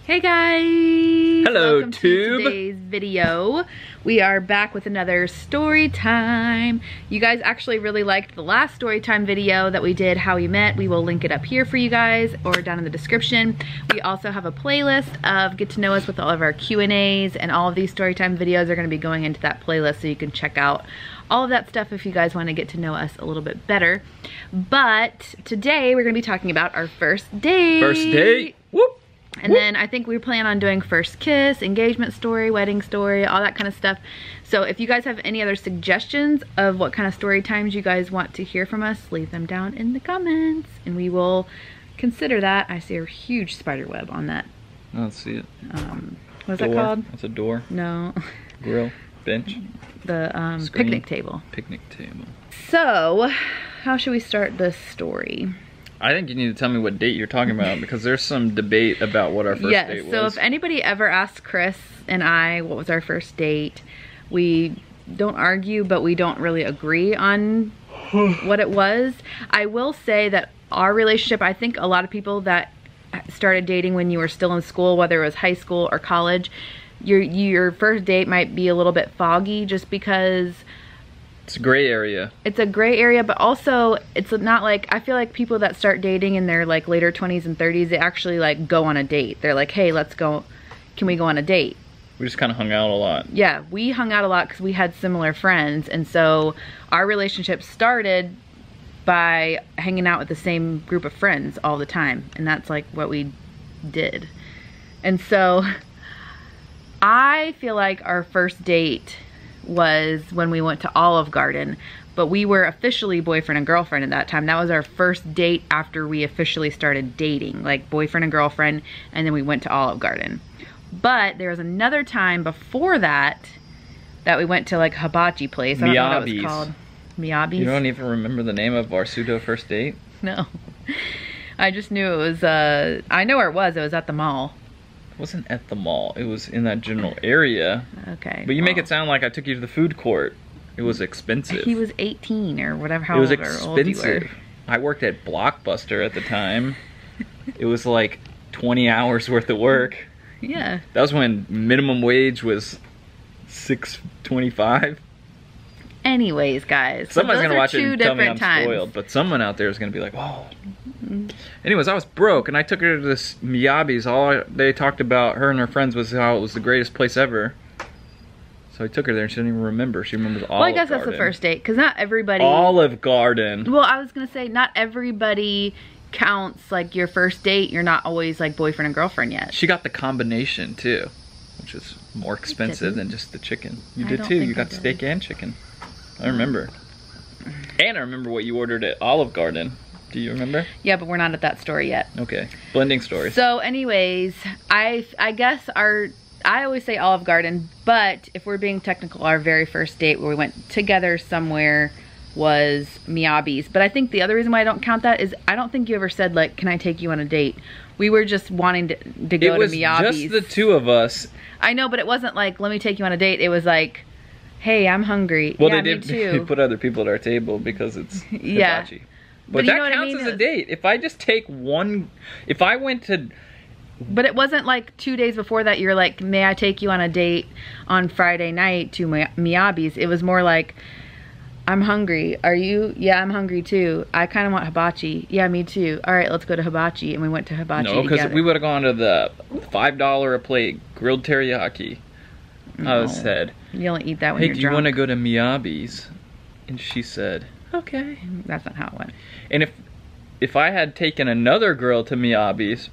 Hey guys! Hello, Welcome Tube. to today's video. We are back with another story time. You guys actually really liked the last story time video that we did, how we met. We will link it up here for you guys or down in the description. We also have a playlist of get to know us with all of our Q&As, and all of these story time videos are going to be going into that playlist, so you can check out all of that stuff if you guys want to get to know us a little bit better. But today we're going to be talking about our first date. First date. Whoop. And then I think we plan on doing first kiss, engagement story, wedding story, all that kind of stuff. So if you guys have any other suggestions of what kind of story times you guys want to hear from us, leave them down in the comments and we will consider that. I see a huge spider web on that. I don't see it. What's that called? It's a door. No. Grill. Bench. The picnic table. Picnic table. So, how should we start this story? I think you need to tell me what date you're talking about, because there's some debate about what our first date was. So if anybody ever asked Chris and I what was our first date, we don't argue, but we don't really agree on what it was. I will say that our relationship, I think a lot of people that started dating when you were still in school, whether it was high school or college, your first date might be a little bit foggy just because it's a gray area. It's a gray area, but also it's not like, I feel like people that start dating in their like later 20s and 30s, they actually like go on a date. They're like, hey, let's go, can we go on a date? We just kind of hung out a lot. Yeah, we hung out a lot because we had similar friends, and so our relationship started by hanging out with the same group of friends all the time, and that's like what we did. And so I feel like our first date was when we went to Olive Garden, but we were officially boyfriend and girlfriend at that time. That was our first date after we officially started dating, like boyfriend and girlfriend, and then we went to Olive Garden. But there was another time before that we went to like a hibachi place. I don't know what it was called. Miyabi's? You don't even remember the name of our pseudo first date? No. I just knew it was, I know where it was. It was at the mall. It wasn't at the mall. It was in that general area. Okay. But you make it sound like I took you to the food court. It was expensive. He was 18 or whatever. How it was old you were. expensive. I worked at Blockbuster at the time. It was like 20 hours worth of work. Yeah. That was when minimum wage was $6.25. Anyways, guys. Somebody's gonna watch it and tell me I'm times. spoiled, but someone out there is gonna be like, oh. Anyways, I was broke and I took her to this Miyabi's. All they talked about, her and her friends, was how it was the greatest place ever. So I took her there and she didn't even remember. She remembers Olive Garden. Well, I guess that's the first date, because not everybody... Olive Garden. Well, I was gonna say, not everybody counts like your first date. You're not always like boyfriend and girlfriend yet. She got the combination too, which is more expensive than just the chicken. You did too. You got steak and chicken. I remember. And I remember what you ordered at Olive Garden. Do you remember? Yeah, but we're not at that story yet. Okay. Blending stories. So anyways, I guess I always say Olive Garden, but if we're being technical, our very first date where we went together somewhere was Miyabi's. But I think the other reason why I don't count that is I don't think you ever said like, can I take you on a date? We were just wanting to go to Miyabi's. It was just the two of us. I know, but it wasn't like, let me take you on a date. It was like, hey, I'm hungry. Well, yeah, they did. Me too. They put other people at our table because it's yeah. hibachi. But that counts as a date. If I just take one, if I went to... But it wasn't like 2 days before that you're like, may I take you on a date on Friday night to Miyabi's? It was more like, I'm hungry. Are you? Yeah, I'm hungry too. I kind of want hibachi. Yeah, me too. All right, let's go to hibachi. And we went to hibachi No, because together. we would have gone to the $5 a plate grilled teriyaki. No. I said, you only eat that when hey, you're do drunk. you want to go to Miyabi's? And she said, okay. That's not how it went. And if I had taken another girl to Miyabi's,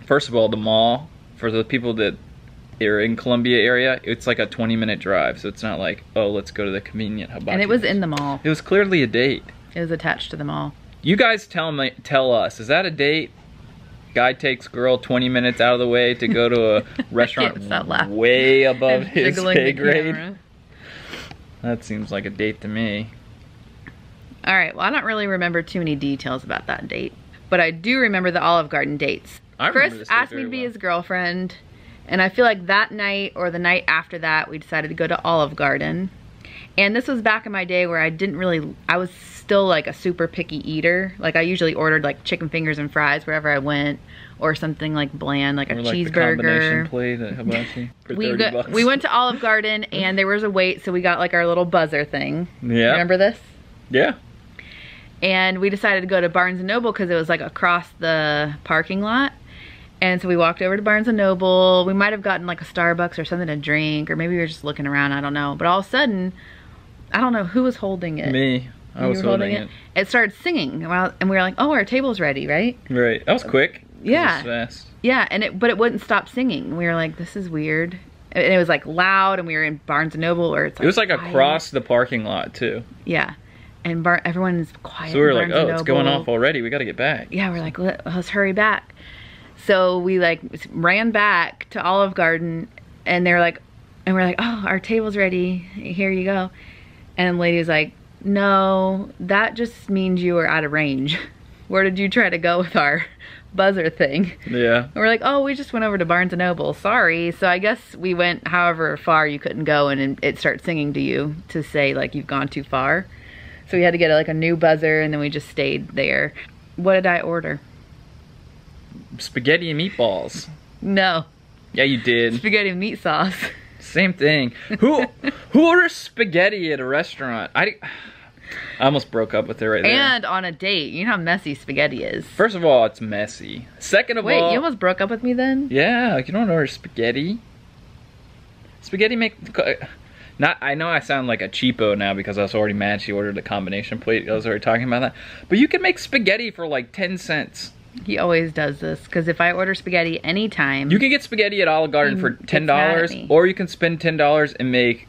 first of all, the mall, for the people that are in Columbia area, it's like a 20-minute drive. So it's not like, oh, let's go to the convenient hibachi. And it was in the mall. It was clearly a date. It was attached to the mall. You guys tell us, is that a date? Guy takes girl 20 minutes out of the way to go to a restaurant way above his pay grade. That seems like a date to me. All right, well, I don't really remember too many details about that date, but I do remember the Olive Garden dates. Chris asked me to be his girlfriend, and I feel like that night or the night after that, we decided to go to Olive Garden. And this was back in my day where I was still like a super picky eater. Like I usually ordered like chicken fingers and fries wherever I went, or something like bland, like a cheeseburger. The combination plate at Hibachi for $30. We went to Olive Garden and there was a wait, so we got like our little buzzer thing. Yeah. Remember this? Yeah. And we decided to go to Barnes & Noble because it was like across the parking lot. And so we walked over to Barnes & Noble. We might have gotten like a Starbucks or something to drink, or maybe we were just looking around, I don't know. But all of a sudden, I don't know who was holding it. Me. I was holding it. It started singing, and we were like, oh, our table's ready, right? Right. That was quick. Yeah. That was fast. Yeah, but it wouldn't stop singing. We were like, this is weird. And it was like loud, and we were in Barnes & Noble where it's like, it was like across the parking lot too. Yeah. And everyone's quiet. So we were like, oh, it's going off already. We got to get back. Yeah, we're like, let's hurry back. So we like ran back to Olive Garden, and they're like, and we're like, oh, our table's ready. Here you go. And the lady was like, no, that just means you were out of range. Where did you try to go with our buzzer thing? Yeah. And we're like, oh, we just went over to Barnes & Noble. Sorry. So I guess we went however far you couldn't go, and it starts singing to you to say like you've gone too far. So we had to get like a new buzzer, and then we just stayed there. What did I order? Spaghetti and meatballs. No. Yeah, you did. Spaghetti and meat sauce. Same thing. Who orders spaghetti at a restaurant? I almost broke up with her right there. And on a date. You know how messy spaghetti is. First of all, it's messy. Second of all... Wait, you almost broke up with me then? Yeah, like you don't order spaghetti. Spaghetti make... I know I sound like a cheapo now because I was already mad she ordered a combination plate. I was already talking about that. But you can make spaghetti for like 10 cents. He always does this, because if I order spaghetti anytime... You can get spaghetti at Olive Garden for $10, or you can spend $10 and make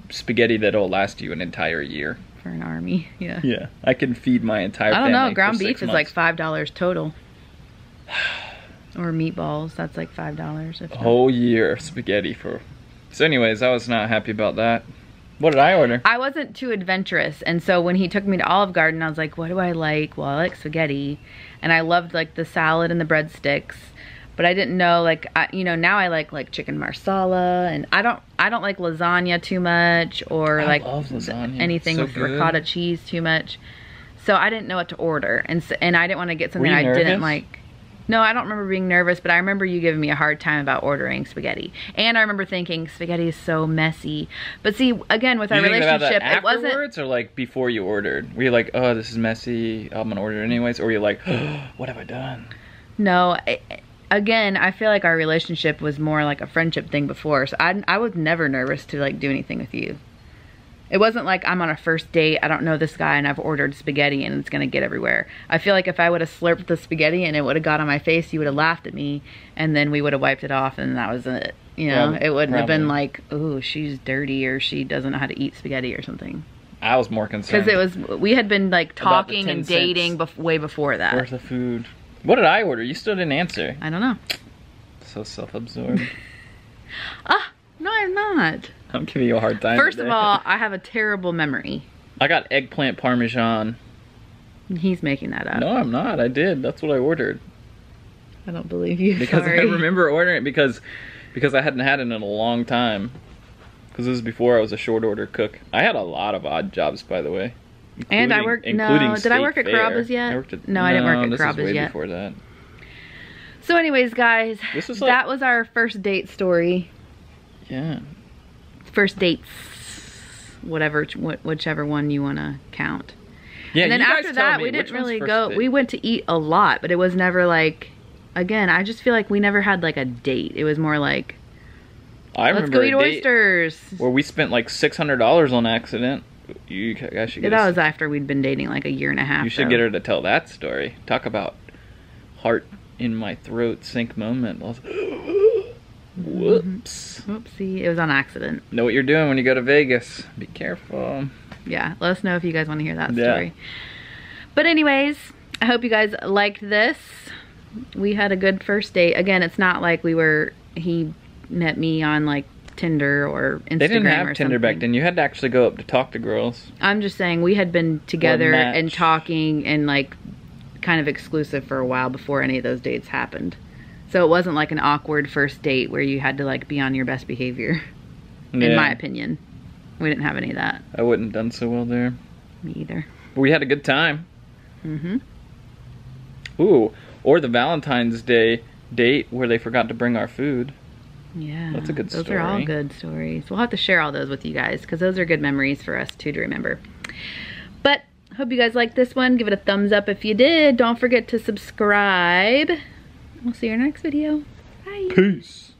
spaghetti that'll last you an entire year. For an army, yeah. Yeah, I can feed my entire family. I don't know, ground beef is months. like $5 total. Or meatballs, that's like $5. A whole year of spaghetti for... So anyways, I was not happy about that. What did I order? I wasn't too adventurous, and so when he took me to Olive Garden, I was like, what do I like? Well, I like spaghetti, and I loved like the salad and the breadsticks, but I didn't know, like, now I like chicken marsala, and I don't like lasagna too much, or I like love lasagna. Anything so with good. ricotta cheese too much. So I didn't know what to order, and I didn't want to get something I didn't like. No, I don't remember being nervous, but I remember you giving me a hard time about ordering spaghetti. And I remember thinking, spaghetti is so messy. But see, again, with our relationship, it wasn't... Afterwards, or like before you ordered? Were you like, oh, this is messy, I'm gonna order it anyways? Or were you like, oh, what have I done? No, again, I feel like our relationship was more like a friendship thing before. So I was never nervous to like do anything with you. It wasn't like I'm on a first date, I don't know this guy, and I've ordered spaghetti and it's gonna get everywhere. I feel like if I would have slurped the spaghetti and it would have got on my face, you would have laughed at me, and then we would have wiped it off, and that was it. You know, it wouldn't have been like, ooh, she's dirty, or she doesn't know how to eat spaghetti or something. I was more concerned. Because we had been like talking and dating way before that. Worth of food. What did I order? You still didn't answer. I don't know. So self-absorbed. No, I'm not. I'm giving you a hard time. First of all, I have a terrible memory. I got eggplant parmesan. He's making that up. No, I'm not. I did. That's what I ordered. I don't believe you. Because Sorry. I remember ordering it because I hadn't had it in a long time. Because this was before I was a short order cook. I had a lot of odd jobs, by the way. And I worked. No, did I work at Carrabba's yet? No, I didn't work at Carrabba's way yet. Before that. So, anyways, guys, that was our first date story. Yeah. First dates, whichever one you want to count. Yeah. And then after that, we didn't really go. We went to eat a lot, but it was never like. Again, I just feel like we never had like a date. It was more like. Let's go eat oysters. Where we spent like $600 on accident. You guys should get that was after we'd been dating like a year and a half. You should get her to tell that story. Talk about heart in my throat sink moment. Whoops. Whoopsie. It was on accident. Know what you're doing when you go to Vegas. Be careful. Yeah. Let us know if you guys want to hear that story. But anyways, I hope you guys liked this. We had a good first date. Again, it's not like he met me on like Tinder or Instagram. They didn't have Tinder back then. You had to actually go up to talk to girls. I'm just saying we had been together and talking and like kind of exclusive for a while before any of those dates happened. So it wasn't like an awkward first date where you had to like be on your best behavior. In my opinion. We didn't have any of that. I wouldn't have done so well there. Me either. We had a good time. Mm-hmm. Ooh, or the Valentine's Day date where they forgot to bring our food. Yeah, that's a good story. Those are all good stories. We'll have to share all those with you guys because those are good memories for us too to remember. But hope you guys liked this one. Give it a thumbs up if you did. Don't forget to subscribe. We'll see you in our next video. Bye. Peace.